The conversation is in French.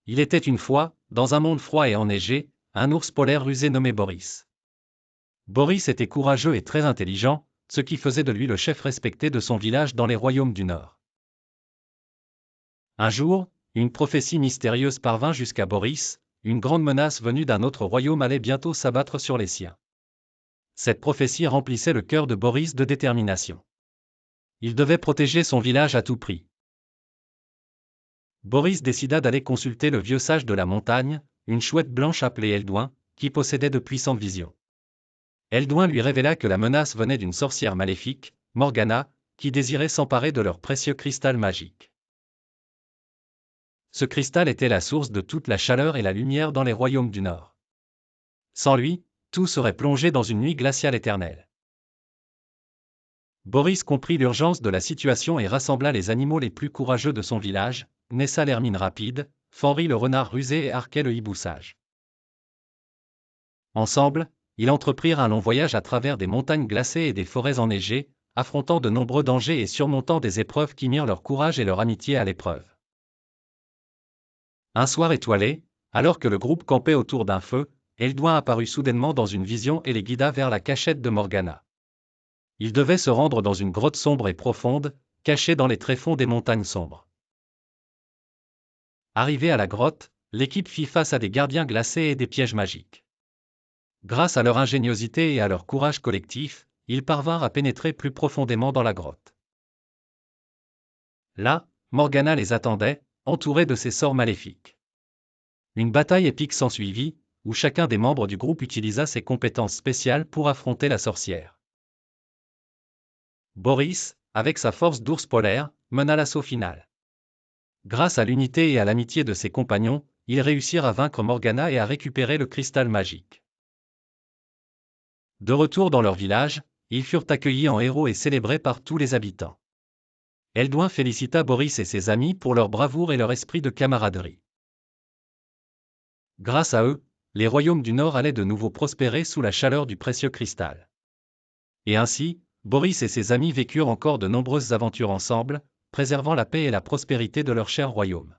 Il était une fois, dans un monde froid et enneigé, un ours polaire rusé nommé Boris. Boris était courageux et très intelligent, ce qui faisait de lui le chef respecté de son village dans les royaumes du Nord. Un jour, une prophétie mystérieuse parvint jusqu'à Boris, une grande menace venue d'un autre royaume allait bientôt s'abattre sur les siens. Cette prophétie remplissait le cœur de Boris de détermination. Il devait protéger son village à tout prix. Boris décida d'aller consulter le vieux sage de la montagne, une chouette blanche appelée Eldouin, qui possédait de puissantes visions. Eldouin lui révéla que la menace venait d'une sorcière maléfique, Morgana, qui désirait s'emparer de leur précieux cristal magique. Ce cristal était la source de toute la chaleur et la lumière dans les royaumes du Nord. Sans lui, tout serait plongé dans une nuit glaciale éternelle. Boris comprit l'urgence de la situation et rassembla les animaux les plus courageux de son village, Nessa l'hermine rapide, Fenris le renard rusé et Arquet le hibou sage. Ensemble, ils entreprirent un long voyage à travers des montagnes glacées et des forêts enneigées, affrontant de nombreux dangers et surmontant des épreuves qui mirent leur courage et leur amitié à l'épreuve. Un soir étoilé, alors que le groupe campait autour d'un feu, Eldouin apparut soudainement dans une vision et les guida vers la cachette de Morgana. Ils devaient se rendre dans une grotte sombre et profonde, cachée dans les tréfonds des montagnes sombres. Arrivés à la grotte, l'équipe fit face à des gardiens glacés et des pièges magiques. Grâce à leur ingéniosité et à leur courage collectif, ils parvinrent à pénétrer plus profondément dans la grotte. Là, Morgana les attendait, entourée de ses sorts maléfiques. Une bataille épique s'ensuivit, où chacun des membres du groupe utilisa ses compétences spéciales pour affronter la sorcière. Boris, avec sa force d'ours polaire, mena l'assaut final. Grâce à l'unité et à l'amitié de ses compagnons, ils réussirent à vaincre Morgana et à récupérer le cristal magique. De retour dans leur village, ils furent accueillis en héros et célébrés par tous les habitants. Eldouin félicita Boris et ses amis pour leur bravoure et leur esprit de camaraderie. Grâce à eux, les royaumes du Nord allaient de nouveau prospérer sous la chaleur du précieux cristal. Et ainsi, Boris et ses amis vécurent encore de nombreuses aventures ensemble, préservant la paix et la prospérité de leur cher royaume.